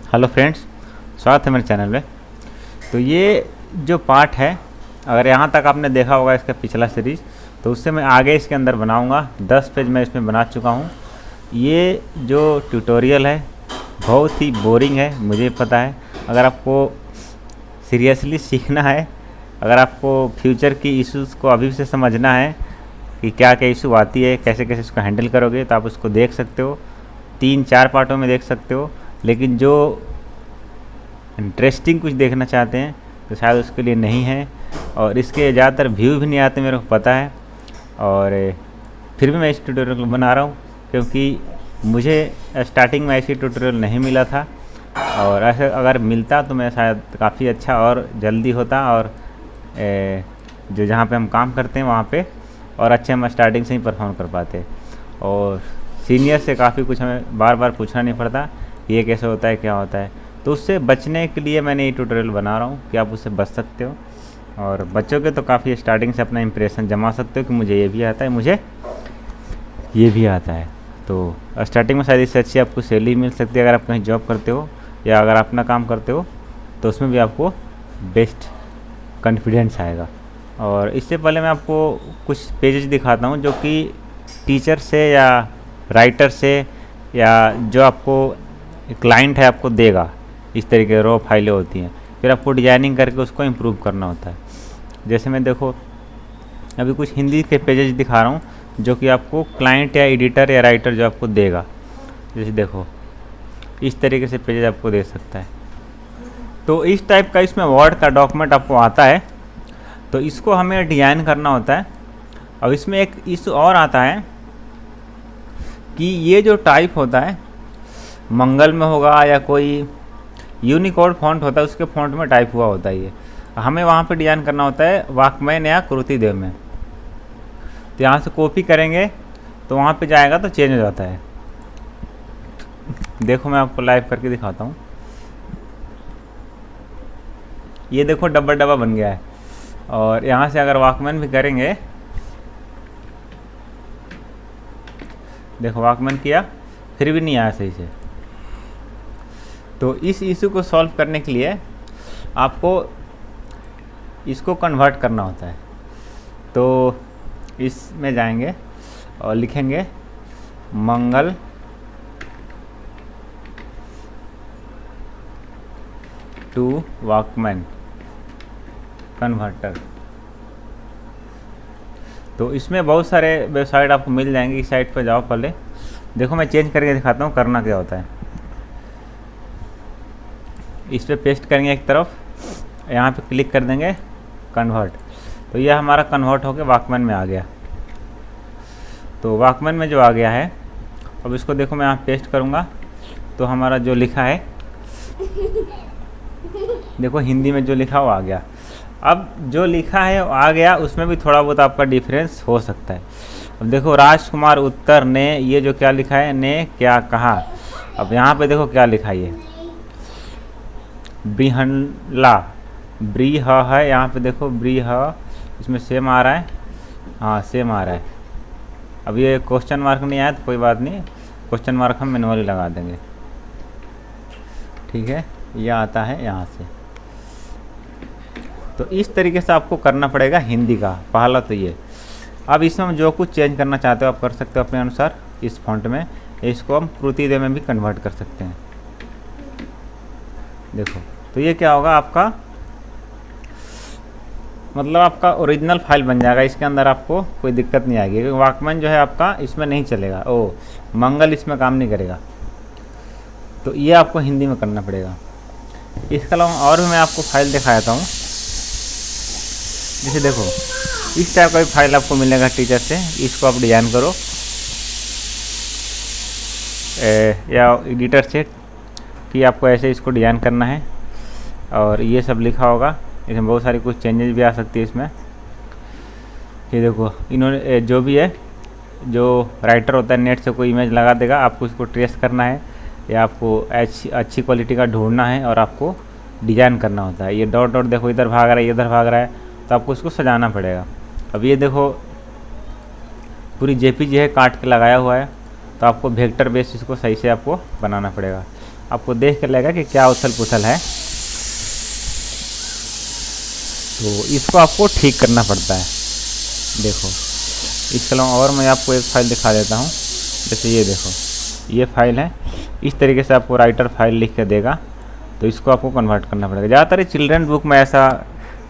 Hello friends, स्वागत है मेरे चैनल में। तो ये जो पार्ट है, अगर यहाँ तक आपने देखा होगा इसका पिछला सीरीज़, तो उससे मैं आगे इसके अंदर बनाऊँगा। 10 पेज मैं इसमें बना चुका हूँ। ये जो ट्यूटोरियल है बहुत ही बोरिंग है, मुझे पता है। अगर आपको सीरियसली सीखना है, अगर आपको फ्यूचर की इश्यूज़ को अभी से समझना है कि क्या क्या इशू आती है, कैसे कैसे इसको हैंडल करोगे, तो आप उसको देख सकते हो। 3-4 पार्टों में देख सकते हो। लेकिन जो इंटरेस्टिंग कुछ देखना चाहते हैं तो शायद उसके लिए नहीं है, और इसके ज़्यादातर व्यू भी नहीं आते, मेरे को पता है। और फिर भी मैं इस ट्यूटोरियल को बना रहा हूँ क्योंकि मुझे स्टार्टिंग में ऐसी ट्यूटोरियल नहीं मिला था, और ऐसे अगर मिलता तो मैं शायद काफ़ी अच्छा और जल्दी होता, और जो जहाँ पे हम काम करते हैं वहाँ पे और अच्छे हम स्टार्टिंग से ही परफॉर्म कर पाते। और सीनियर से काफ़ी कुछ हमें बार बार पूछना नहीं पड़ता, ये कैसे होता है, क्या होता है। तो उससे बचने के लिए मैंने ये ट्यूटोरियल बना रहा हूँ कि आप उससे बच सकते हो, और बच्चों के तो काफ़ी स्टार्टिंग से अपना इंप्रेशन जमा सकते हो कि मुझे ये भी आता है, मुझे ये भी आता है। तो स्टार्टिंग में शायद इससे अच्छी आपको सैलरी मिल सकती है अगर आप कहीं जॉब करते हो, या अगर अपना काम करते हो तो उसमें भी आपको बेस्ट कॉन्फिडेंस आएगा। और इससे पहले मैं आपको कुछ पेजेस दिखाता हूँ जो कि टीचर से या राइटर से या जो आपको क्लाइंट है आपको देगा। इस तरीके की रॉ फाइलें होती हैं, फिर आपको डिजाइनिंग करके उसको इम्प्रूव करना होता है। जैसे मैं देखो अभी कुछ हिंदी के पेजेस दिखा रहा हूँ जो कि आपको क्लाइंट या एडिटर या राइटर जो आपको देगा। जैसे देखो इस तरीके से पेजेस आपको दे सकता है। तो इस टाइप का इसमें वर्ड का डॉक्यूमेंट आपको आता है, तो इसको हमें डिजाइन करना होता है। अब इसमें एक इशू और आता है कि ये जो टाइप होता है मंगल में होगा या कोई यूनिकोड फॉन्ट होता है, उसके फॉन्ट में टाइप हुआ होता है। ये हमें वहाँ पे डिजाइन करना होता है वाकमैन या कृतिदेव में। तो यहाँ से कॉपी करेंगे तो वहाँ पे जाएगा तो चेंज हो जाता है। देखो मैं आपको लाइव करके दिखाता हूँ। ये देखो डब्बा डब्बा बन गया है, और यहाँ से अगर वाकमैन भी करेंगे, देखो वाकमैन किया फिर भी नहीं आया सही से। तो इस इशू को सॉल्व करने के लिए आपको इसको कन्वर्ट करना होता है। तो इसमें जाएंगे और लिखेंगे मंगल टू वाकमैन कन्वर्टर। तो इसमें बहुत सारे वेबसाइट आपको मिल जाएंगे। इस साइट पर जाओ पहले, देखो मैं चेंज करके दिखाता हूँ करना क्या होता है। इस पर पेस्ट करेंगे एक तरफ, यहाँ पे क्लिक कर देंगे कन्वर्ट, तो यह हमारा कन्वर्ट होकर वाकमैन में आ गया। तो वाकमैन में जो आ गया है, अब इसको देखो मैं यहाँ पेस्ट करूँगा तो हमारा जो लिखा है, देखो हिंदी में जो लिखा वो आ गया। अब जो लिखा है वो आ गया, उसमें भी थोड़ा बहुत आपका डिफरेंस हो सकता है। अब देखो राजकुमार उत्तर ने, ये जो क्या लिखा है, ने क्या कहा। अब यहाँ पे देखो क्या लिखा है, ये ब्रिहला ब्रीह है। यहाँ पे देखो ब्रीह, इसमें सेम आ रहा है, हाँ सेम आ रहा है। अब ये क्वेश्चन मार्क नहीं आया तो कोई बात नहीं, क्वेश्चन मार्क हम मैनुअली लगा देंगे, ठीक है। ये आता है यहाँ से। तो इस तरीके से आपको करना पड़ेगा हिंदी का पहला तो ये। अब इसमें हम जो कुछ चेंज करना चाहते हो आप कर सकते हो अपने अनुसार इस फॉन्ट में। इसको हम कृतिदेव में भी कन्वर्ट कर सकते हैं। देखो तो ये क्या होगा, आपका मतलब आपका ओरिजिनल फाइल बन जाएगा। इसके अंदर आपको कोई दिक्कत नहीं आएगी, क्योंकि वाकमैन जो है आपका इसमें नहीं चलेगा, ओ मंगल इसमें काम नहीं करेगा। तो ये आपको हिंदी में करना पड़ेगा। इसके अलावा और भी मैं आपको फाइल दिखा देता हूँ। जैसे देखो इस टाइप का भी फाइल आपको मिलेगा टीचर से, इसको आप डिजाइन करो या एडिटर से कि आपको ऐसे इसको डिजाइन करना है, और ये सब लिखा होगा। इसमें बहुत सारी कुछ चेंजेस भी आ सकती है इसमें। ये देखो इन्होंने जो भी है, जो राइटर होता है नेट से कोई इमेज लगा देगा, आपको इसको ट्रेस करना है या आपको अच्छी क्वालिटी का ढूंढना है और आपको डिजाइन करना होता है। ये डॉट डॉट देखो इधर भाग रहा है, इधर भाग रहा है, तो आपको इसको सजाना पड़ेगा। अब ये देखो पूरी जेपीजी है, काट के लगाया हुआ है, तो आपको वेक्टर बेस इसको सही से आपको बनाना पड़ेगा। आपको देख कर लगेगा कि क्या उथल पुथल है, तो इसको आपको ठीक करना पड़ता है। देखो इसके अलावा और मैं आपको एक फ़ाइल दिखा देता हूँ। जैसे ये देखो, ये फाइल है, इस तरीके से आपको राइटर फाइल लिख के देगा, तो इसको आपको कन्वर्ट करना पड़ेगा। ज़्यादातर चिल्ड्रन बुक में ऐसा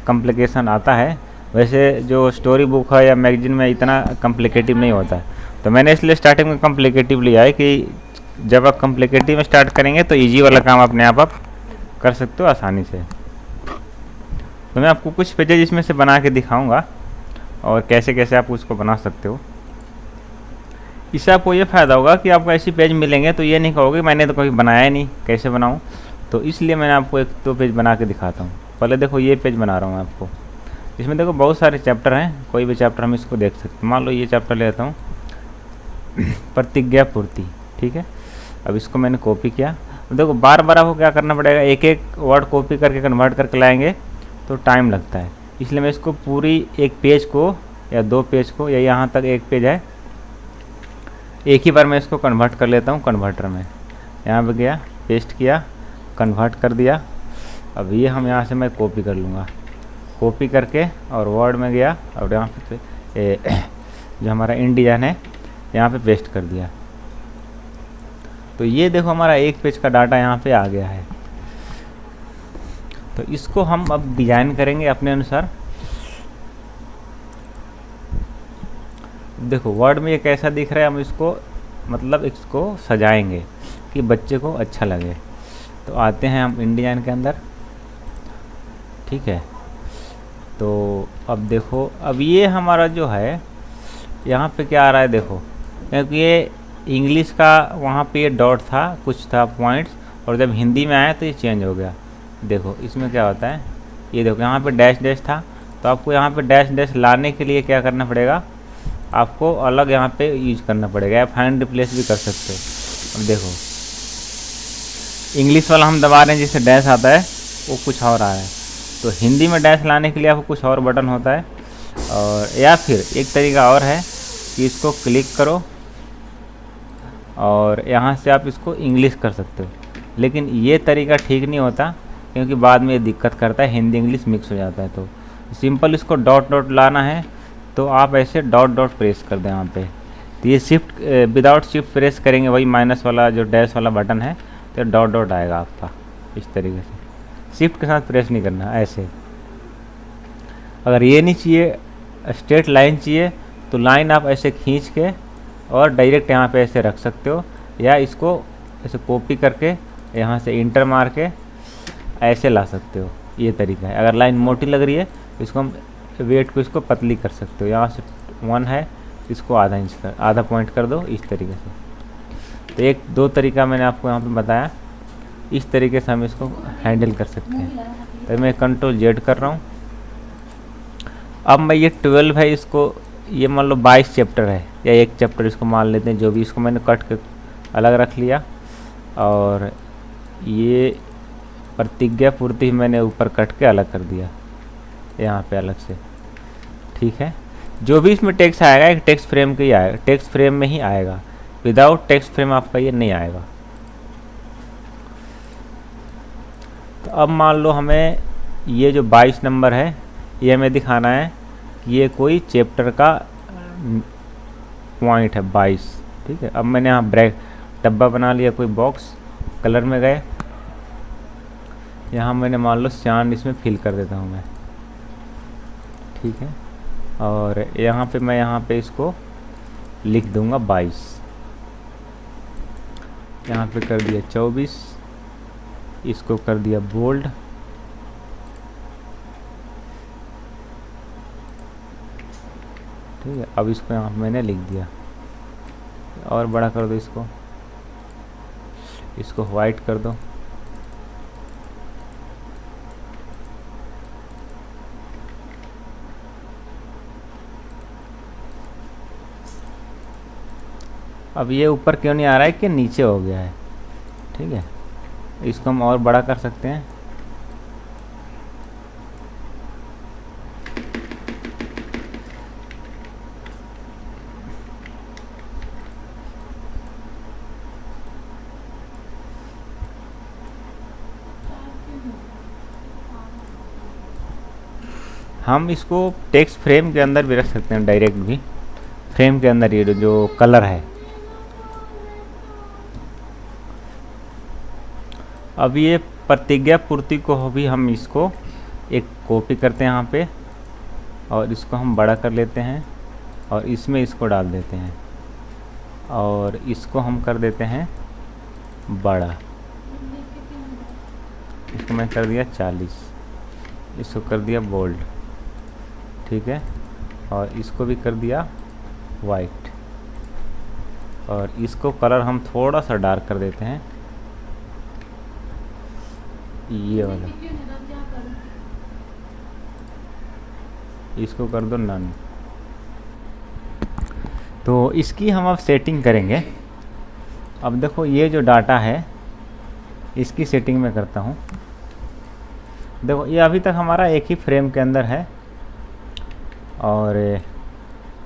कॉम्प्लिकेशन आता है, वैसे जो स्टोरी बुक है या मैगजीन में इतना कॉम्प्लिकेटिव नहीं होता है। तो मैंने इसलिए स्टार्टिंग में कॉम्प्लिकेटिव लिया है कि जब आप कॉम्प्लिकेटिव में स्टार्ट करेंगे तो इजी वाला काम अपने आप कर सकते हो आसानी से। तो मैं आपको कुछ पेजेज इसमें से बना के दिखाऊंगा और कैसे कैसे आप उसको बना सकते हो। इससे आपको ये फ़ायदा होगा कि आपको ऐसी पेज मिलेंगे तो ये नहीं कहोगे मैंने तो कभी बनाया ही नहीं, कैसे बनाऊं। तो इसलिए मैंने आपको एक दो पेज बना के दिखाता हूँ। पहले देखो ये पेज बना रहा हूँ आपको। इसमें देखो बहुत सारे चैप्टर हैं, कोई भी चैप्टर हम इसको देख सकते हैं। मान लो ये चैप्टर लेता हूँ प्रतिज्ञा पूर्ति, ठीक है। अब इसको मैंने कॉपी किया। देखो बार बार आपको क्या करना पड़ेगा, एक एक वर्ड कॉपी करके कन्वर्ट करके लाएंगे तो टाइम लगता है। इसलिए मैं इसको पूरी एक पेज को या दो पेज को या यहाँ तक एक पेज है, एक ही बार मैं इसको कन्वर्ट कर लेता हूँ कन्वर्टर में। यहाँ पे गया, पेस्ट किया, कन्वर्ट कर दिया। अब ये हम यहाँ से मैं कॉपी कर लूँगा, कॉपी करके और वर्ड में गया और यहाँ पे जो हमारा इंडियन है यहाँ पे पेस्ट कर दिया। तो ये देखो हमारा एक पेज का डाटा यहाँ पे आ गया है। तो इसको हम अब डिज़ाइन करेंगे अपने अनुसार। देखो वर्ड में ये कैसा दिख रहा है, हम इसको मतलब इसको सजाएंगे कि बच्चे को अच्छा लगे। तो आते हैं हम इंडियन के अंदर, ठीक है। तो अब देखो, अब ये हमारा जो है यहाँ पे क्या आ रहा है देखो, क्योंकि ये इंग्लिश का वहाँ पे ये डॉट था, कुछ था पॉइंट्स, और जब हिंदी में आया तो ये चेंज हो गया। देखो इसमें क्या होता है, ये देखो यहाँ पे डैश डैश था, तो आपको यहाँ पे डैश डैश लाने के लिए क्या करना पड़ेगा, आपको अलग यहाँ पे यूज करना पड़ेगा, या फाइंड रिप्लेस भी कर सकते हो। अब देखो इंग्लिश वाला हम दबा रहे हैं जिससे डैश आता है, वो कुछ और आ रहा है। तो हिंदी में डैश लाने के लिए आपको कुछ और बटन होता है। और या फिर एक तरीका और है कि इसको क्लिक करो और यहाँ से आप इसको इंग्लिश कर सकते हो। लेकिन ये तरीका ठीक नहीं होता, क्योंकि बाद में ये दिक्कत करता है, हिंदी इंग्लिश मिक्स हो जाता है। तो सिंपल इसको डॉट डॉट लाना है तो आप ऐसे डॉट डॉट प्रेस कर दें यहाँ पे। तो ये शिफ्ट विदाउट शिफ्ट प्रेस करेंगे, वही माइनस वाला जो डैश वाला बटन है, तो डॉट डॉट आएगा आपका इस तरीके से। शिफ्ट के साथ प्रेस नहीं करना, ऐसे। अगर ये नहीं चाहिए, स्ट्रेट लाइन चाहिए, तो लाइन आप ऐसे खींच के और डायरेक्ट यहाँ पे ऐसे रख सकते हो, या इसको ऐसे कॉपी करके यहाँ से इंटर मार के ऐसे ला सकते हो। ये तरीका है। अगर लाइन मोटी लग रही है तो इसको हम वेट को इसको पतली कर सकते हो। यहाँ से 1 है, इसको आधा इंच कर, आधा पॉइंट कर दो इस तरीके से। तो एक दो तरीका मैंने आपको यहाँ पे बताया, इस तरीके से हम इसको हैंडल कर सकते हैं। तो मैं कंट्रोल जेड कर रहा हूँ। अब मैं ये 12 है, इसको ये मान लो 22 चैप्टर है, या एक चैप्टर इसको मान लेते हैं, जो भी, इसको मैंने कट कर अलग रख लिया। और ये प्रतिज्ञा पूर्ति मैंने ऊपर कट के अलग कर दिया यहाँ पे अलग से, ठीक है। जो भी इसमें टेक्स्ट आएगा एक टेक्स्ट फ्रेम का ही आएगा, टेक्स्ट फ्रेम में ही आएगा, विदाउट टेक्स्ट फ्रेम आपका ये नहीं आएगा। तो अब मान लो हमें ये जो 22 नंबर है, ये हमें दिखाना है कि ये कोई चैप्टर का पॉइंट है 22, ठीक है। अब मैंने यहाँ ब्रैक डब्बा बना लिया, कोई बॉक्स, कलर में गए, यहाँ मैंने मान लो चांद इसमें फिल कर देता हूँ मैं, ठीक है। और यहाँ पे मैं यहाँ पे इसको लिख दूँगा 22, यहाँ पे कर दिया 24, इसको कर दिया बोल्ड, ठीक है। अब इसको यहाँ पे मैंने लिख दिया, और बड़ा कर दो इसको वाइट कर दो। अब ये ऊपर क्यों नहीं आ रहा है कि नीचे हो गया है, ठीक है। इसको हम और बड़ा कर सकते हैं। हम इसको टेक्स्ट फ्रेम के अंदर भी रख सकते हैं, डायरेक्ट भी फ्रेम के अंदर ये जो कलर है। अब ये प्रतिज्ञा पूर्ति को भी हम इसको एक कॉपी करते हैं यहाँ पे, और इसको हम बड़ा कर लेते हैं और इसमें इसको डाल देते हैं, और इसको हम कर देते हैं बड़ा। इसको मैं कर दिया 40, इसको कर दिया बोल्ड, ठीक है, और इसको भी कर दिया वाइट, और इसको कलर हम थोड़ा सा डार्क कर देते हैं, ये वाला, इसको कर दो नन। तो इसकी हम अब सेटिंग करेंगे। अब देखो ये जो डाटा है इसकी सेटिंग मैं करता हूँ। देखो ये अभी तक हमारा एक ही फ्रेम के अंदर है, और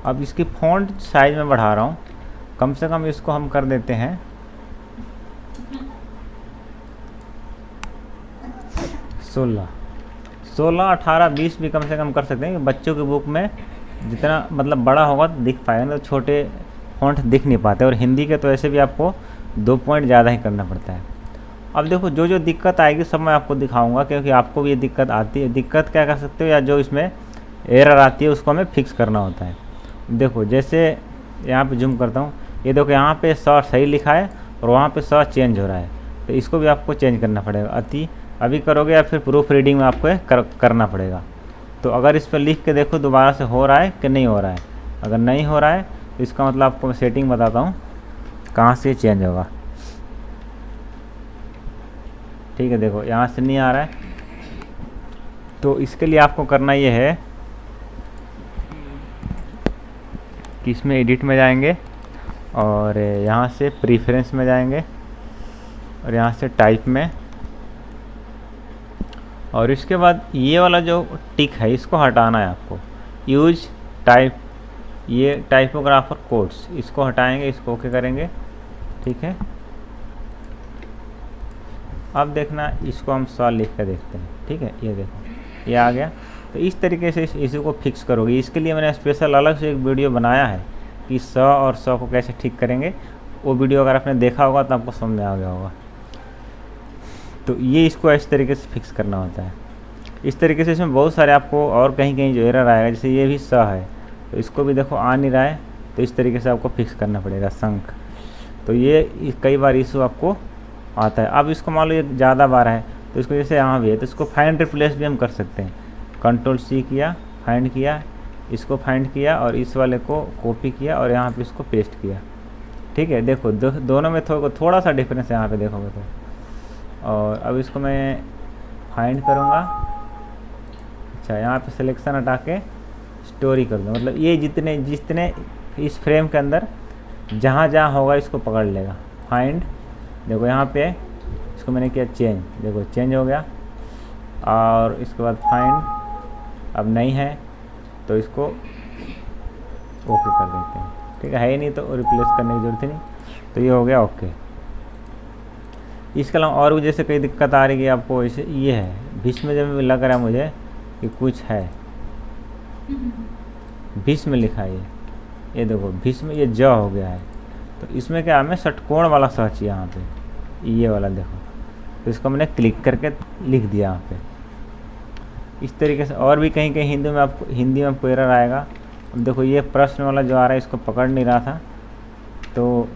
अब इसकी फ़ॉन्ट साइज में बढ़ा रहा हूँ। कम से कम इसको हम कर देते हैं 16, 18, 20 भी कम से कम कर सकते हैं। बच्चों की बुक में जितना मतलब बड़ा होगा तो दिख पाएगा, तो छोटे फ़ॉन्ट दिख नहीं पाते, और हिंदी के तो ऐसे भी आपको 2 पॉइंट ज़्यादा ही करना पड़ता है। अब देखो जो जो दिक्कत आएगी सब मैं आपको दिखाऊंगा, क्योंकि आपको भी ये दिक्कत आती है। दिक्कत क्या कर सकते हो, या जो इसमें एरर आती है उसको हमें फिक्स करना होता है। देखो जैसे यहाँ पे जूम करता हूँ, ये देखो यहाँ पे 100 सही लिखा है और वहाँ पे 100 चेंज हो रहा है, तो इसको भी आपको चेंज करना पड़ेगा। अभी करोगे या फिर प्रूफ रीडिंग में आपको करना पड़ेगा। तो अगर इस पर लिख के देखो दोबारा से हो रहा है कि नहीं हो रहा है। अगर नहीं हो रहा है तो इसका मतलब आपको मैं सेटिंग बताता हूँ कहाँ से चेंज होगा। ठीक है, देखो यहाँ से नहीं आ रहा है, तो इसके लिए आपको करना ये है कि इसमें एडिट में जाएंगे और यहाँ से प्रीफरेंस में जाएंगे और यहाँ से टाइप में, और इसके बाद ये वाला जो टिक है इसको हटाना है आपको। यूज टाइप, ये टाइपोग्राफर कोड्स, इसको हटाएंगे, इसको ओके करेंगे। ठीक है, अब देखना इसको हम 100 लिख कर देखते हैं। ठीक है, ये देखो ये आ गया। तो इस तरीके से इसी को फिक्स करोगे। इसके लिए मैंने स्पेशल अलग से एक वीडियो बनाया है कि 100 और 100 को कैसे ठीक करेंगे। वो वीडियो अगर आपने देखा होगा तो आपको समझ में आ गया होगा। तो ये इसको इस तरीके से फिक्स करना होता है। इस तरीके से इसमें बहुत सारे आपको और कहीं कहीं जो एरर आएगा, जैसे ये भी 100 है तो इसको भी देखो आ नहीं रहा है, तो इस तरीके से आपको फिक्स करना पड़ेगा संक। तो ये कई बार इशू आपको आता है। अब इसको मान लो ये ज़्यादा बार है तो इसको जैसे यहाँ भी है तो इसको फाइंड रिप्लेस भी हम कर सकते हैं। Ctrl+C किया, फाइंड किया, इसको फाइंड किया और इस वाले को कॉपी किया और यहाँ पे इसको पेस्ट किया। ठीक है, देखो दोनों में थोड़ा सा डिफरेंस है यहाँ पे देखोगे तो। और अब इसको मैं फाइंड करूँगा। अच्छा, यहाँ पे सिलेक्शन हटा के स्टोरी कर दूँ, मतलब ये जितने इस फ्रेम के अंदर जहाँ जहाँ होगा इसको पकड़ लेगा। फाइंड, देखो यहाँ पे इसको मैंने किया चेंज, देखो चेंज हो गया। और इसके बाद फाइंड, अब नहीं है तो इसको ओके कर देते हैं। ठीक है ही नहीं तो रिप्लेस करने की ज़रूरत ही नहीं, तो ये हो गया ओके। इसके अलावा और भी जैसे कई दिक्कत आ रही है आपको, जैसे ये है बीच में, जब लग रहा है मुझे कि कुछ है बीच में लिखा है, ये देखो बीच में ये ज हो गया है, तो इसमें क्या हमें षटकोण वाला स चाहिए यहाँ पे, ये वाला देखो, तो इसको मैंने क्लिक करके लिख दिया यहाँ पे। इस तरीके से और भी कहीं कहीं हिंदी में आपको एरर आएगा। अब देखो ये प्रश्न वाला जो आ रहा है इसको पकड़ नहीं रहा था, तो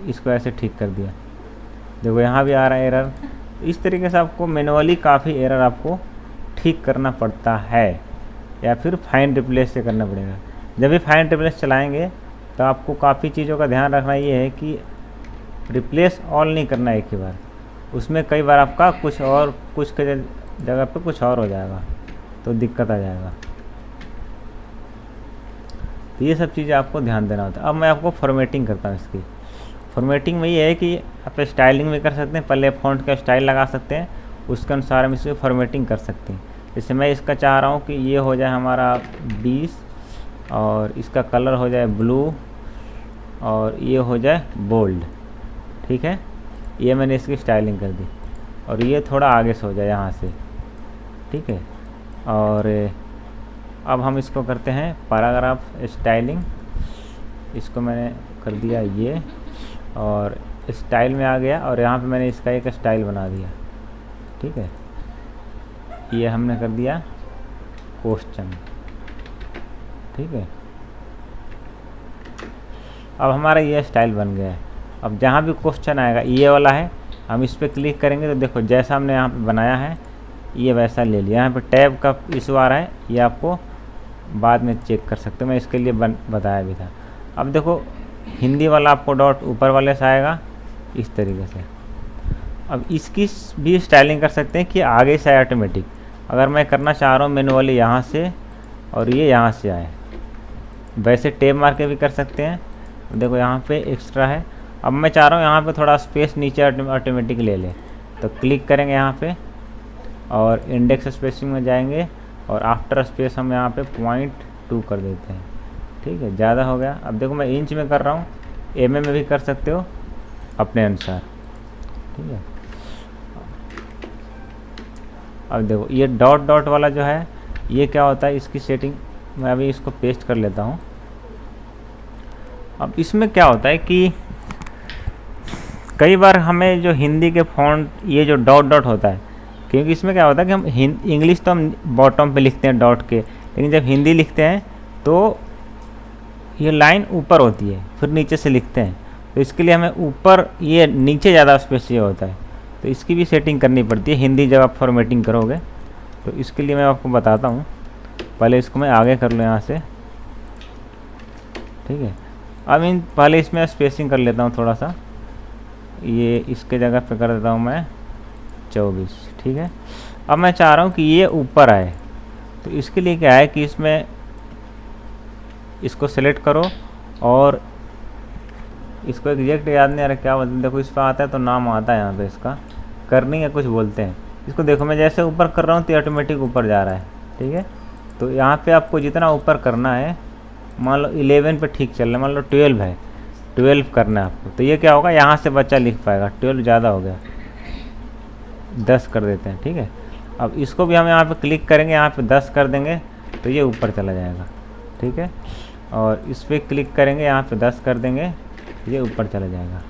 इसको ऐसे ठीक कर दिया। देखो यहाँ भी आ रहा है एरर। इस तरीके से आपको मैनुअली काफ़ी एरर आपको ठीक करना पड़ता है, या फिर फाइंड रिप्लेस से करना पड़ेगा। जब भी फाइंड रिप्लेस चलाएंगे तो आपको काफ़ी चीज़ों का ध्यान रखना ये है कि रिप्लेस ऑल नहीं करना एक ही बार, उसमें कई बार आपका कुछ और कुछ के जगह पे कुछ और हो जाएगा तो दिक्कत आ जाएगा। तो ये सब चीज़ें आपको ध्यान देना होता है। अब मैं आपको फॉर्मेटिंग करता हूँ। इसकी फॉर्मेटिंग में ये है कि आप स्टाइलिंग भी कर सकते हैं, पहले फ़ॉन्ट का स्टाइल लगा सकते हैं, उसके अनुसार हम इसकी फॉर्मेटिंग कर सकते हैं। जैसे मैं इसका चाह रहा हूँ कि ये हो जाए हमारा 20 और इसका कलर हो जाए ब्लू और ये हो जाए बोल्ड। ठीक है, ये मैंने इसकी स्टाइलिंग कर दी, और ये थोड़ा आगे से हो जाए यहाँ से। ठीक है, और अब हम इसको करते हैं पैराग्राफ स्टाइलिंग। इसको मैंने कर दिया ये, और स्टाइल में आ गया, और यहाँ पे मैंने इसका एक स्टाइल बना दिया। ठीक है, ये हमने कर दिया क्वेश्चन। ठीक है, अब हमारा ये स्टाइल बन गया है। अब जहाँ भी क्वेश्चन आएगा, ये वाला है, हम इस पर क्लिक करेंगे तो देखो जैसा हमने यहाँ पे बनाया है ये वैसा ले लिया। यहाँ पे टैब का इशू आ रहा है, ये आपको बाद में चेक कर सकते हो, मैं इसके लिए बताया भी था। अब देखो हिंदी वाला आपको डॉट ऊपर वाले से आएगा इस तरीके से। अब इसकी भी स्टाइलिंग कर सकते हैं कि आगे से आए ऑटोमेटिक। अगर मैं करना चाह रहा हूँ मैनुअली यहाँ से, और ये यहाँ से आए, वैसे टैब मार के भी कर सकते हैं। देखो यहाँ पे एक्स्ट्रा है। अब मैं चाह रहा हूँ यहाँ पे थोड़ा स्पेस नीचे ऑटोमेटिक ले ले, तो क्लिक करेंगे यहाँ पे और इंडेक्स स्पेसिंग में जाएंगे, और आफ्टर स्पेस हम यहाँ पे 0.2 कर देते हैं। ठीक है, ज़्यादा हो गया। अब देखो मैं इंच में कर रहा हूँ, mm में भी कर सकते हो अपने अनुसार। ठीक है, अब देखो ये डॉट डॉट वाला जो है ये क्या होता है, इसकी सेटिंग मैं अभी इसको पेस्ट कर लेता हूँ। अब इसमें क्या होता है कि कई बार हमें जो हिंदी के फ़ॉन्ट ये जो डॉट डॉट होता है, क्योंकि इसमें क्या होता है कि हम इंग्लिश तो हम बॉटम पे लिखते हैं डॉट के, लेकिन जब हिंदी लिखते हैं तो ये लाइन ऊपर होती है, फिर नीचे से लिखते हैं, तो इसके लिए हमें ऊपर ये नीचे ज़्यादा स्पेस चाहिए होता है, तो इसकी भी सेटिंग करनी पड़ती है हिंदी जब आप फॉर्मेटिंग करोगे। तो इसके लिए मैं आपको बताता हूँ, पहले इसको मैं आगे कर लूँ यहाँ से। ठीक है, अब पहले इसमें स्पेसिंग कर लेता हूँ थोड़ा सा, ये इसके जगह पे कर देता हूँ मैं 24। ठीक है, अब मैं चाह रहा हूँ कि ये ऊपर आए, तो इसके लिए क्या है कि इसमें इसको सेलेक्ट करो, और इसको एग्जैक्ट याद नहीं आ रहा क्या बोलते, देखो इस पर आता है तो नाम आता है यहाँ पे इसका, करनी है कुछ बोलते हैं इसको। देखो मैं जैसे ऊपर कर रहा हूँ तो ऑटोमेटिक ऊपर जा रहा है। ठीक है, तो यहाँ पे आपको जितना ऊपर करना है, मान लो 11 पे ठीक चल रहा है, मान लो 12 है, 12 करना है आपको, तो ये क्या होगा यहाँ से बच्चा लिख पाएगा। 12 ज़्यादा हो गया, 10 कर देते हैं। ठीक है, अब इसको भी हम यहाँ पे क्लिक करेंगे, यहाँ पे 10 कर देंगे तो ये ऊपर चला जाएगा। ठीक है, और इस पर क्लिक करेंगे, यहाँ पे 10 कर देंगे, ये ऊपर चला जाएगा।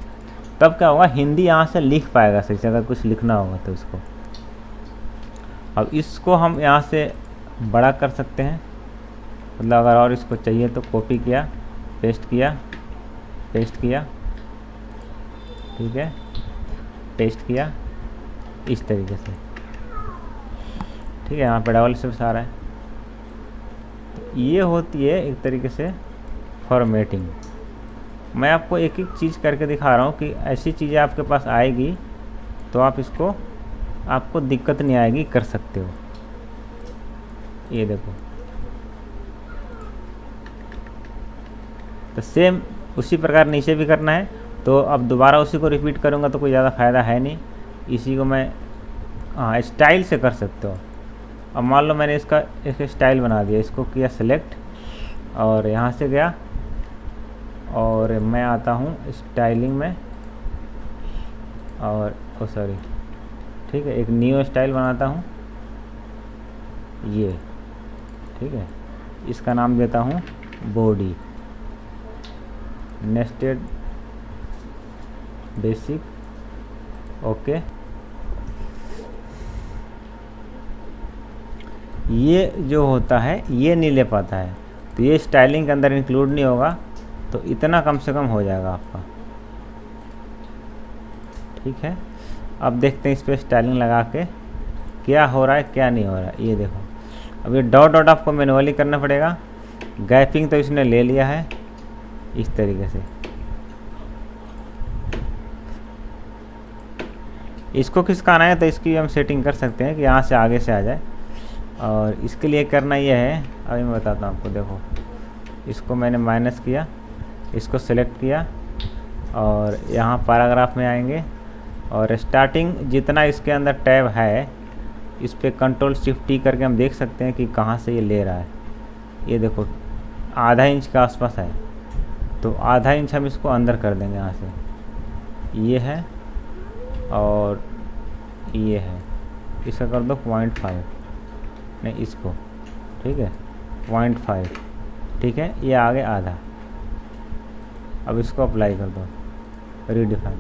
तब क्या होगा, हिंदी यहाँ से लिख पाएगा सही से, अगर कुछ लिखना होगा तो इसको। अब इसको हम यहाँ से बड़ा कर सकते हैं, मतलब अगर और इसको चाहिए तो कॉपी किया, पेस्ट किया, पेस्ट किया। ठीक है, पेस्ट किया इस तरीके से। ठीक है, यहाँ पे डबल स्पेस आ रहा है। ये होती है एक तरीके से फॉर्मेटिंग। मैं आपको एक एक चीज़ करके दिखा रहा हूँ कि ऐसी चीज़ें आपके पास आएगी तो आप इसको, आपको दिक्कत नहीं आएगी, कर सकते हो। ये देखो, तो सेम उसी प्रकार नीचे भी करना है, तो अब दोबारा उसी को रिपीट करूँगा तो कोई ज़्यादा फ़ायदा है नहीं। इसी को मैं स्टाइल से कर सकते हो। अब मान लो मैंने इसका एक स्टाइल बना दिया, इसको किया सेलेक्ट, और यहाँ से गया और मैं आता हूँ स्टाइलिंग में, और सॉरी, ठीक है, एक न्यू स्टाइल बनाता हूँ ये। ठीक है, इसका नाम देता हूँ बॉडी, नेस्टेड बेसिक। ओके, ये जो होता है ये नहीं ले पाता है, तो ये स्टाइलिंग के अंदर इंक्लूड नहीं होगा, तो इतना कम से कम हो जाएगा आपका। ठीक है, अब देखते हैं इस पर स्टाइलिंग लगा के क्या हो रहा है क्या नहीं हो रहा है। ये देखो, अब ये डॉट डॉट आपको मैनुअली करना पड़ेगा। गैपिंग तो इसने ले लिया है इस तरीके से। इसको खिसकाना है तो इसकी हम सेटिंग कर सकते हैं कि यहाँ से आगे से आ जाए, और इसके लिए करना ये है, अभी मैं बताता हूँ आपको। देखो, इसको मैंने माइनस किया, इसको सेलेक्ट किया, और यहाँ पैराग्राफ में आएंगे, और स्टार्टिंग जितना इसके अंदर टैब है इस पर कंट्रोल शिफ्ट टी करके हम देख सकते हैं कि कहाँ से ये ले रहा है। ये देखो आधा इंच के आसपास है, तो आधा इंच हम इसको अंदर कर देंगे यहाँ से। ये है और ये है, इसका कर दो 0.5, नहीं इसको। ठीक है, 0.5, ठीक है, ये आ गया आधा। अब इसको अप्लाई कर दो, रीडिफाइन,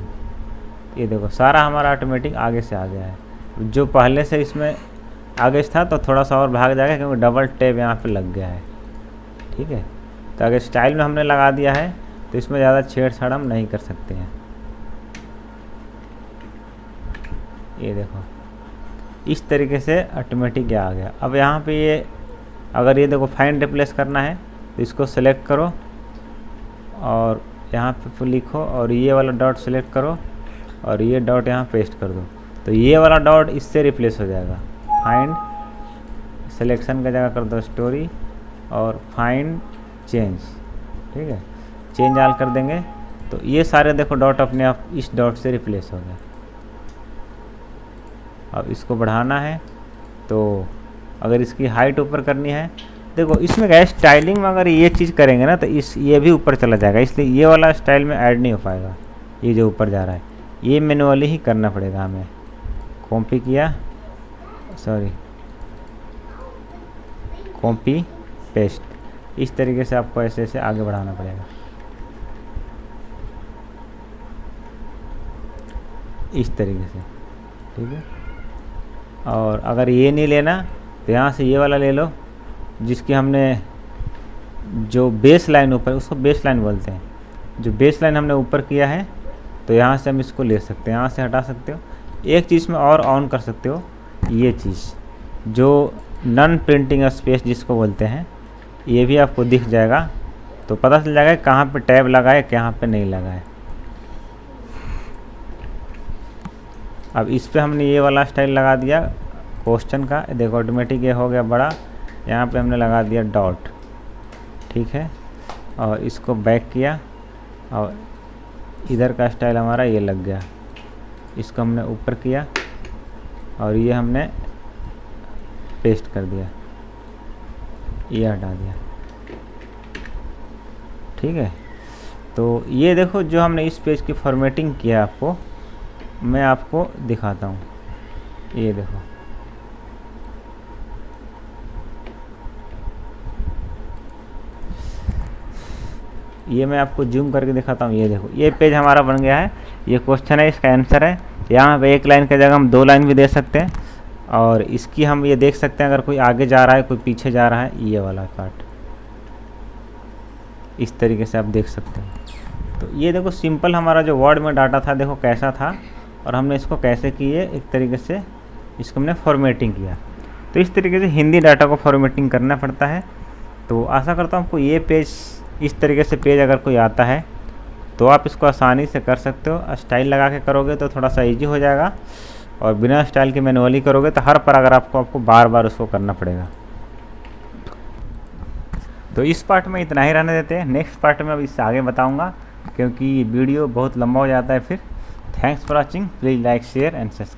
ये देखो सारा हमारा ऑटोमेटिक आगे से आ गया है। जो पहले से इसमें आगे से था तो थोड़ा सा और भाग जाएगा क्योंकि डबल टैब यहाँ पे लग गया है, ठीक है। तो अगर स्टाइल में हमने लगा दिया है तो इसमें ज़्यादा छेड़छाड़ हम नहीं कर सकते हैं। ये देखो इस तरीके से ऑटोमेटिक आ गया। अब यहाँ पे ये अगर ये देखो फाइंड रिप्लेस करना है तो इसको सेलेक्ट करो और यहाँ पे लिखो और ये वाला डॉट सेलेक्ट करो और ये डॉट यहाँ पेस्ट कर दो, तो ये वाला डॉट इससे रिप्लेस हो जाएगा। फाइंड सिलेक्शन का जगह कर दो स्टोरी और फाइंड चेंज, ठीक है, चेंज आल कर देंगे तो ये सारे देखो डॉट अपने आप इस डॉट से रिप्लेस हो गए। अब इसको बढ़ाना है तो अगर इसकी हाइट ऊपर करनी है, देखो इसमें क्या है स्टाइलिंग में अगर ये चीज़ करेंगे ना तो ये भी ऊपर चला जाएगा, इसलिए ये वाला स्टाइल में ऐड नहीं हो पाएगा। ये जो ऊपर जा रहा है ये मैनुअली ही करना पड़ेगा हमें। कॉपी किया, सॉरी कॉपी पेस्ट, इस तरीके से आपको ऐसे ऐसे आगे बढ़ाना पड़ेगा, इस तरीके से, ठीक है। और अगर ये नहीं लेना तो यहाँ से ये वाला ले लो, जिसकी हमने जो बेस लाइन ऊपर, उसको बेस लाइन बोलते हैं, जो बेस लाइन हमने ऊपर किया है तो यहाँ से हम इसको ले सकते हैं, यहाँ से हटा सकते हो। एक चीज़ में और ऑन कर सकते हो, ये चीज़ जो नॉन प्रिंटिंग स्पेस जिसको बोलते हैं, ये भी आपको दिख जाएगा, तो पता चल जाएगा कहाँ पे टैब लगा है कहाँ पे नहीं लगा है। अब इस पे हमने ये वाला स्टाइल लगा दिया क्वेश्चन का, देखो ऑटोमेटिक ये हो गया बड़ा, यहाँ पे हमने लगा दिया डॉट, ठीक है, और इसको बैक किया और इधर का स्टाइल हमारा ये लग गया, इसको हमने ऊपर किया और ये हमने पेस्ट कर दिया, ये हटा दिया, ठीक है। तो ये देखो जो हमने इस पेज की फॉर्मेटिंग किया आपको मैं आपको दिखाता हूँ, ये देखो ये मैं आपको जूम करके दिखाता हूँ। ये देखो ये पेज हमारा बन गया है, ये क्वेश्चन है, इसका आंसर है। यहाँ पे एक लाइन की जगह हम 2 लाइन भी दे सकते हैं और इसकी हम ये देख सकते हैं अगर कोई आगे जा रहा है कोई पीछे जा रहा है, ये वाला पार्ट इस तरीके से आप देख सकते हैं। तो ये देखो सिंपल हमारा जो वर्ड में डाटा था देखो कैसा था और हमने इसको कैसे किए, एक तरीके से इसको हमने फॉर्मेटिंग किया। तो इस तरीके से हिंदी डाटा को फॉर्मेटिंग करना पड़ता है। तो आशा करता हूँ आपको ये पेज, इस तरीके से पेज अगर कोई आता है तो आप इसको आसानी से कर सकते हो। स्टाइल लगा के करोगे तो थोड़ा सा ईजी हो जाएगा और बिना स्टाइल के मैनुअली करोगे तो हर पर अगर आपको बार बार उसको करना पड़ेगा। तो इस पार्ट में इतना ही रहने देते हैं, नेक्स्ट पार्ट में अब इससे आगे बताऊंगा क्योंकि वीडियो बहुत लंबा हो जाता है फिर। Thanks for watching, please like share and subscribe.